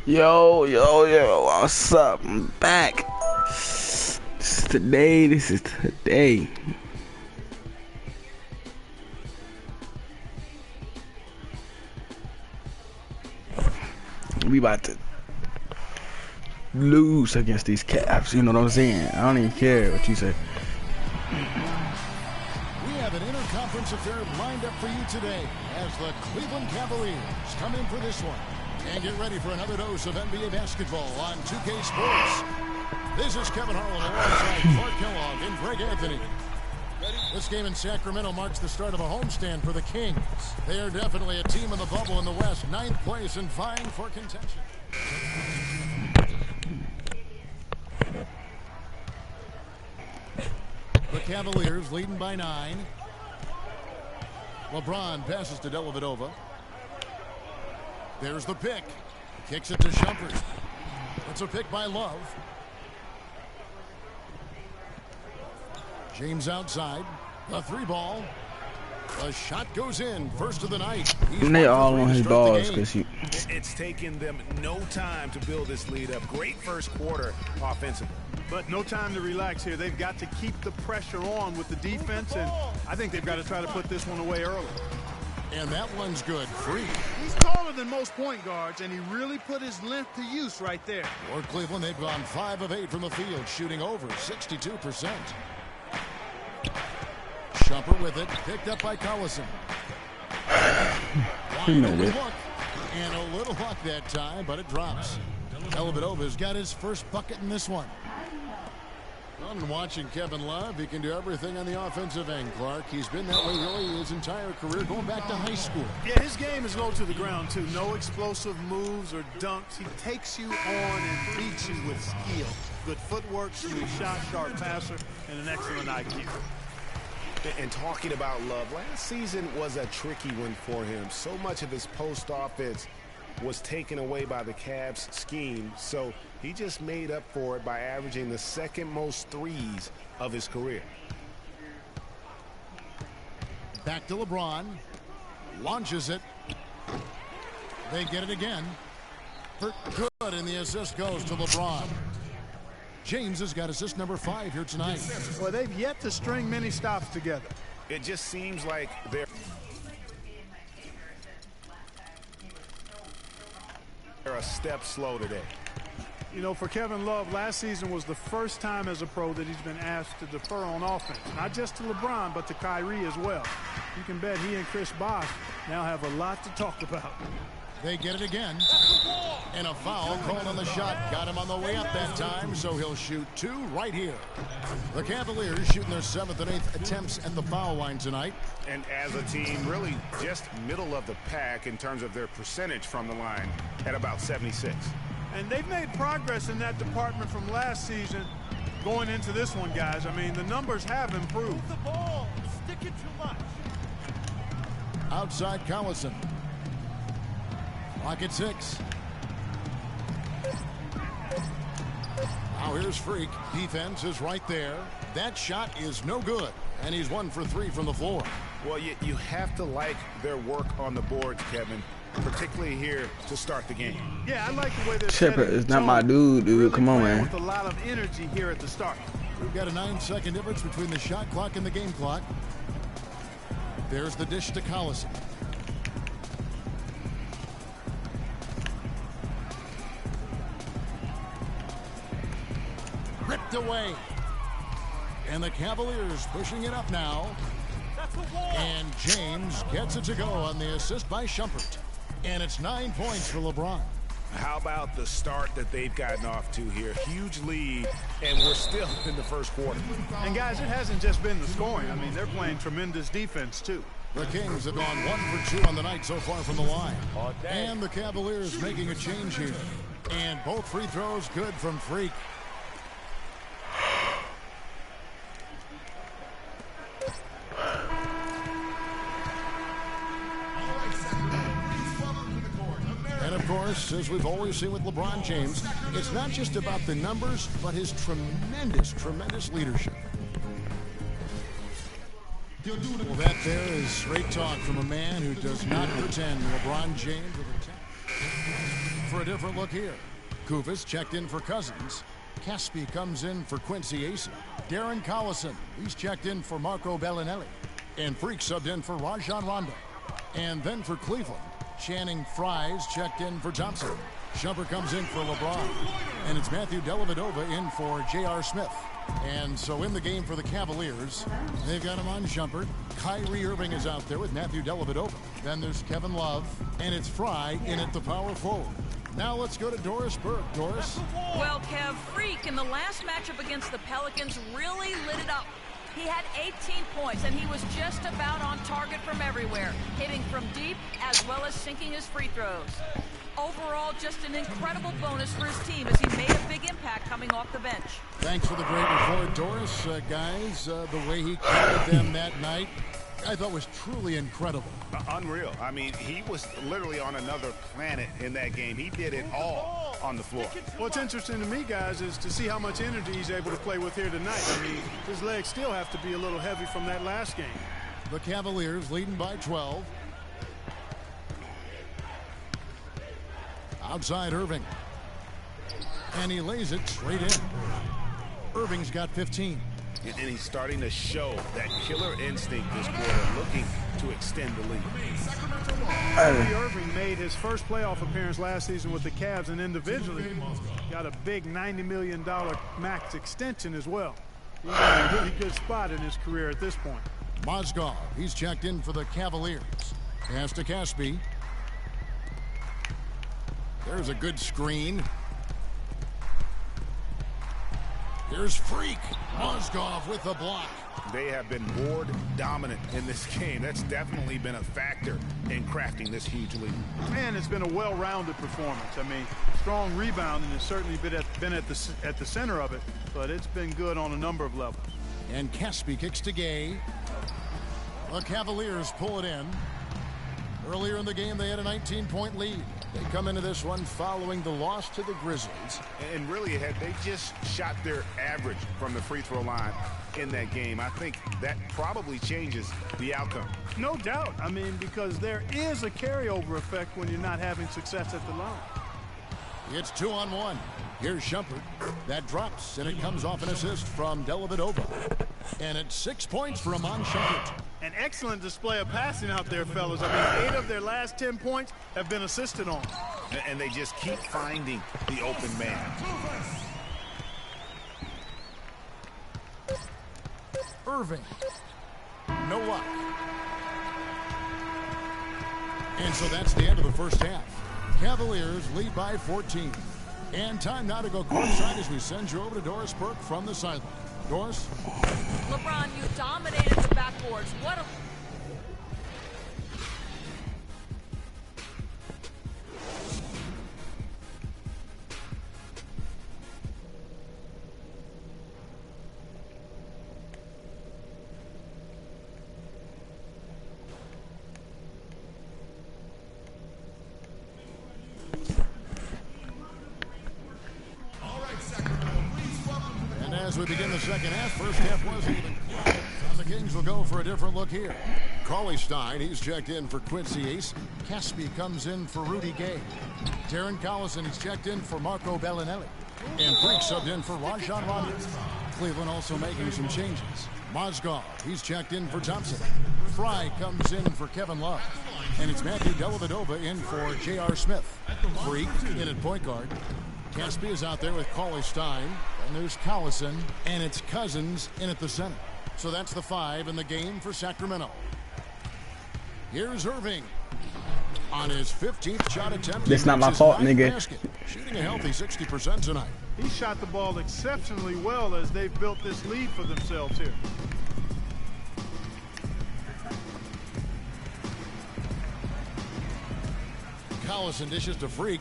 Yo, what's up? I'm back. This is today. We about to lose against these Cavs, you know what I'm saying? I don't even care what you say. We have an interconference affair lined up for you today as the Cleveland Cavaliers come in for this one. And get ready for another dose of NBA basketball on 2K Sports. This is Kevin Harlan alongside Clark Kellogg and Greg Anthony. This game in Sacramento marks the start of a homestand for the Kings. They are definitely a team in the bubble in the West, 9th place and vying for contention. The Cavaliers leading by 9. LeBron passes to Dellavedova. There's the pick. Kicks it to Shumpert. It's a pick by Love. James outside. The 3-ball. The shot goes in. First of the night. And they all on his balls because it's taken them no time to build this lead up. Great first quarter offensively. But no time to relax here. They've got to keep the pressure on with the defense, and I think they've got to try to put this one away early. And that one's good. Free. He's taller than most point guards, and he really put his length to use right there. For Cleveland, they've gone 5 of 8 from the field, shooting over 62%. Shumpert with it, picked up by Collison. And a little luck that time, but it drops. Dellavedova's got his first bucket in this one. And watching Kevin Love, he can do everything on the offensive end, Clark. He's been that way really his entire career, going back to high school. Yeah, his game is low to the ground, too. No explosive moves or dunks. He takes you on and beats you with skill. Good footwork, smooth shot, sharp passer, and an excellent IQ. And talking about Love, last season was a tricky one for him. So much of his post offense was taken away by the Cavs scheme, so he just made up for it by averaging the second most threes of his career. Back to LeBron. Launches it. They get it again. Good, and the assist goes to LeBron. James has got assist number 5 here tonight. Well, they've yet to string many stops together. It just seems like they're a step slow today. You know, for Kevin Love, last season was the first time as a pro that he's been asked to defer on offense. Not just to LeBron, but to Kyrie as well. You can bet he and Chris Bosh now have a lot to talk about. They get it again. And a foul called on the shot. Got him on the way up that time, so he'll shoot 2 right here. The Cavaliers shooting their 7th and 8th attempts at the foul line tonight. And as a team, really just middle of the pack in terms of their percentage from the line at about 76. And they've made progress in that department from last season going into this one, guys. I mean, the numbers have improved. The ball, stick it too much. Outside Collison. Clock at 6. Now here's Freak. Defense is right there. That shot is no good. And he's 1 for 3 from the floor. Well, you have to like their work on the boards, Kevin, particularly here to start the game. Yeah, I like the way they're Shepard is not my dude. Really Come on, man. With a lot of energy here at the start. We've got a 9-second difference between the shot clock and the game clock. There's the dish to Collison. Ripped away. And the Cavaliers pushing it up now. And James gets it to go on the assist by Shumpert. And it's 9 points for LeBron. How about the start that they've gotten off to here? Huge lead, and we're still in the first quarter. And, guys, it hasn't just been the scoring. I mean, they're playing tremendous defense, too. The Kings have gone 1 for 2 on the night so far from the line. And the Cavaliers making a change here. And both free throws good from Freak. And of course, as we've always seen with LeBron James, it's not just about the numbers, but his tremendous leadership. Well, that there is straight talk from a man who does not pretend. LeBron James with a 10. For a different look here. Kufis checked in for Cousins. Caspi comes in for Quincy Ace. Darren Collison, he's checked in for Marco Bellinelli. And Freak subbed in for Rajon Rondo. And then for Cleveland, Channing Frye's checked in for Thompson. Shumpert comes in for LeBron. And it's Matthew Dellavedova in for J.R. Smith. And so in the game for the Cavaliers, they've got him on Shumpert. Kyrie Irving is out there with Matthew Dellavedova. Then there's Kevin Love. And it's Frye in at the power forward. Now let's go to Doris Burke. Doris? Well, Kev, Freak in the last matchup against the Pelicans really lit it up. He had 18 points, and he was just about on target from everywhere, hitting from deep as well as sinking his free throws. Overall, just an incredible bonus for his team as he made a big impact coming off the bench. Thanks for the great report, Doris. Guys, the way he carried them that night, I thought was truly incredible. Unreal. I mean, he was literally on another planet in that game. He did it all on the floor. What's interesting to me, guys, is to see how much energy he's able to play with here tonight. I mean, his legs still have to be a little heavy from that last game. The Cavaliers leading by 12. Outside Irving. And he lays it straight in. Irving's got 15. And he's starting to show that killer instinct this quarter, looking to extend the lead. Kyrie Irving made his first playoff appearance last season with the Cavs, and individually got a big $90 million max extension as well. He's in a really good spot in his career at this point. Mozgov, he's checked in for the Cavaliers. Pass to Caspi. There's a good screen. Here's Freak. Mozgov with the block. They have been board dominant in this game. That's definitely been a factor in crafting this huge lead. Man, it's been a well-rounded performance. I mean, strong rebounding has certainly been at the center of it, but it's been good on a number of levels. And Caspi kicks to Gay. The Cavaliers pull it in. Earlier in the game, they had a 19-point lead. They come into this one following the loss to the Grizzlies. And really, had they just shot their average from the free throw line in that game, I think that probably changes the outcome. No doubt. I mean, because there is a carryover effect when you're not having success at the line. It's 2-on-1. Here's Shumpert. That drops, and it comes off an assist from Dellavedova. And it's 6 points for Iman Shumpert. An excellent display of passing out there, fellas. I mean, 8 of their last 10 points have been assisted on. And they just keep finding the open man. Irving. No luck. And so that's the end of the first half. Cavaliers lead by 14. And time now to go courtside as we send you over to Doris Burke from the sideline. Doris? LeBron, you dominated the backboards. What a... As we begin the second half, first half was even. And the Kings will go for a different look here. Cauley Stein, he's checked in for Quincy Ace. Caspi comes in for Rudy Gay. Darren Collison, he's checked in for Marco Bellinelli. And Freak subbed in for Rajon Rondo. Cleveland also making some changes. Mozgov, he's checked in for Thompson. Frye comes in for Kevin Love. And it's Matthew Dellavedova in for J.R. Smith. Freak in at point guard. Caspi is out there with Cauley Stein. And there's Collison, and it's Cousins in at the center. So that's the 5 in the game for Sacramento. Here's Irving on his 15th shot attempt. It's not my fault, nigga. Basket. Shooting a healthy 60% tonight. He shot the ball exceptionally well as they've built this lead for themselves here. Collison dishes to Freak.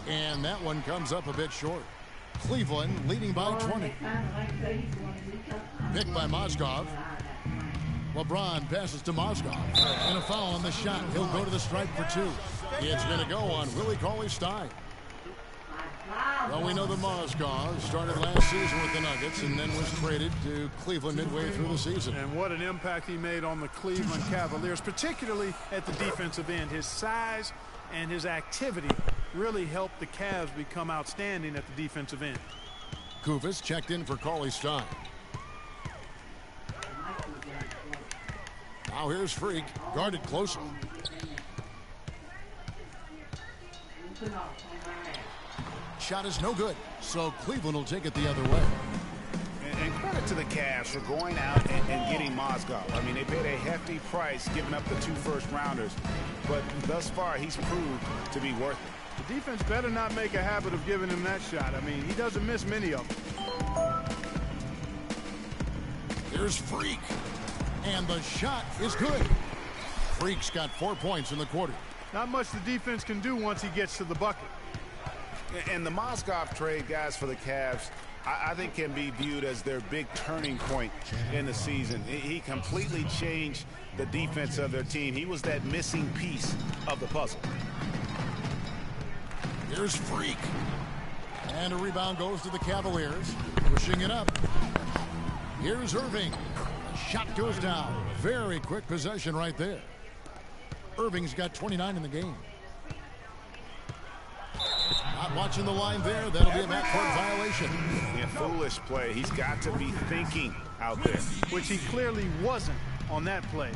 And that one comes up a bit short. Cleveland leading by 20. Picked by Mozgov. LeBron passes to Mozgov. And a foul on the shot. He'll go to the stripe for 2. It's going to go on Willie Cauley Stein. Well, we know that Mozgov started last season with the Nuggets and then was traded to Cleveland midway through the season. And what an impact he made on the Cleveland Cavaliers, particularly at the defensive end. His size and his activity really helped the Cavs become outstanding at the defensive end. Kufis checked in for Cauley Stein. Now here's Freak, guarded closely. Shot is no good, so Cleveland will take it the other way. And credit to the Cavs for going out and getting Mozgov. I mean, they paid a hefty price giving up the 2 first-rounders, but thus far he's proved to be worth it. The defense better not make a habit of giving him that shot. I mean, he doesn't miss many of them. Here's Freak, and the shot is good. Freak's got 4 points in the quarter. Not much the defense can do once he gets to the bucket. And the Mozgov trade, guys, for the Cavs, I think can be viewed as their big turning point in the season. He completely changed the defense of their team. He was that missing piece of the puzzle. Here's Freak. And a rebound goes to the Cavaliers. Pushing it up. Here's Irving. Shot goes down. Very quick possession right there. Irving's got 29 in the game. Not watching the line there. That'll be a backcourt violation. Yeah, foolish play. He's got to be thinking out there. Which he clearly wasn't on that play.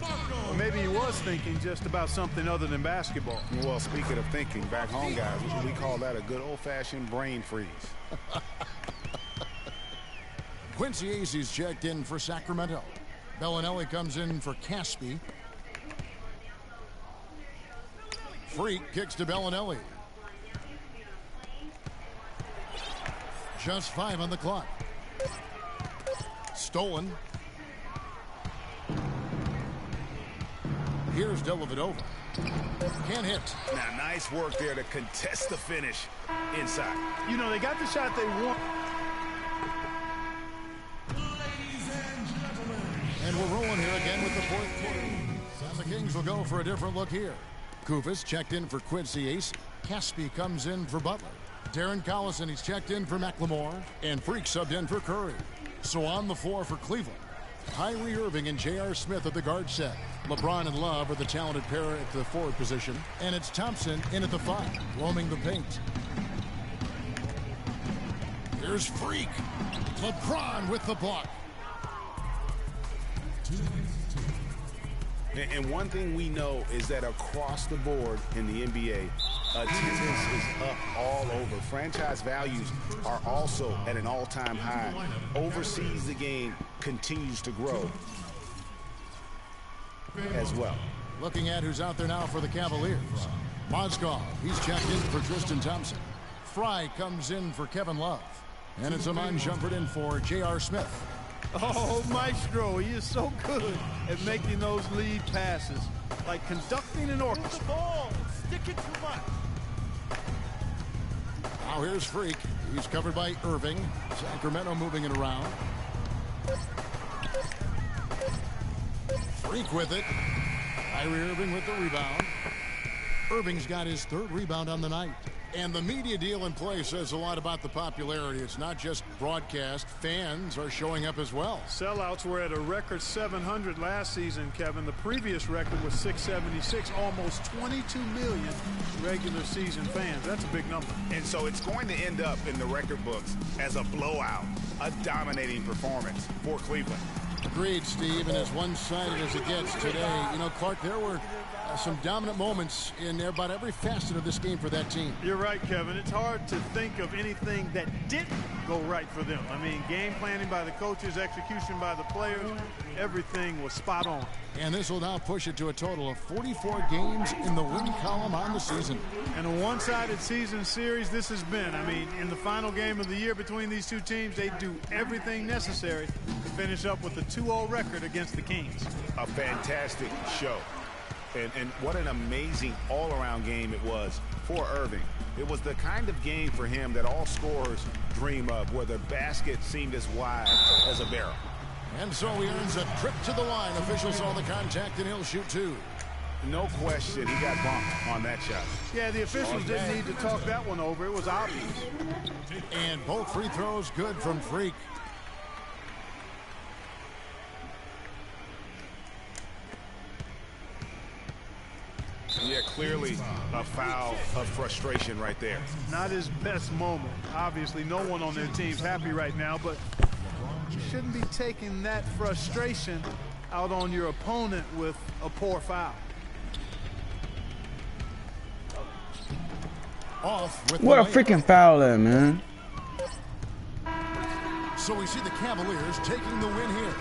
Or maybe he was thinking just about something other than basketball. Well, speaking of thinking, back home, guys, we call that a good old-fashioned brain freeze. Quincy Acy's checked in for Sacramento. Bellinelli comes in for Caspi. Freak kicks to Bellinelli. Just 5 on the clock. Stolen. Here's Dellavedova. Can't hit. Now, nice work there to contest the finish inside. You know, they got the shot they want. And we're rolling here again with the 4th quarter. And the Kings will go for a different look here. Kufis checked in for Quincy Acy. Caspi comes in for Butler. Darren Collison, he's checked in for McLemore. And Freak subbed in for Curry. So on the floor for Cleveland, Kyrie Irving and J.R. Smith at the guard set. LeBron and Love are the talented pair at the forward position. And it's Thompson in at the 5, roaming the paint. Here's Freak. LeBron with the block. And one thing we know is that across the board in the NBA, attendance is up all over. Franchise values are also at an all-time high. Overseas, the game continues to grow as well. Looking at who's out there now for the Cavaliers. Mozgov, he's checked in for Tristan Thompson. Fry comes in for Kevin Love. And it's Amon Shumpert in for J.R. Smith. Oh, Maestro, he is so good at making those lead passes. Like conducting an orchestra. Ball, sticking too much. Now here's Freak. He's covered by Irving. Sacramento moving it around. Freak with it. Kyrie Irving with the rebound. Irving's got his 3rd rebound on the night. And the media deal in play says a lot about the popularity. It's not just broadcast. Fans are showing up as well. Sellouts were at a record 700 last season, Kevin. The previous record was 676. Almost 22 million regular season fans. That's a big number. And so it's going to end up in the record books as a blowout, a dominating performance for Cleveland. Agreed, Steve, and as one-sided as it gets today, you know, Clark, there were some dominant moments in about every facet of this game for that team. You're right, Kevin. It's hard to think of anything that didn't go right for them. I mean, game planning by the coaches, execution by the players, everything was spot on. And this will now push it to a total of 44 games in the win column on the season. And a one-sided season series this has been. I mean, in the final game of the year between these two teams, they do everything necessary to finish up with a 2-0 record against the Kings. A fantastic show. And what an amazing all-around game it was for Irving. It was the kind of game for him that all scorers dream of, where the basket seemed as wide as a barrel. And so he earns a trip to the line. Officials saw the contact, and he'll shoot 2. No question, he got bumped on that shot. Yeah, the officials didn't need to talk that one over. It was obvious. And both free throws good from Freak. Yeah, clearly a foul of frustration right there. Not his best moment. Obviously, no one on their team's happy right now, but you shouldn't be taking that frustration out on your opponent with a poor foul. Off with What a the layup. freaking foul there, man. So we see the Cavaliers taking the win here.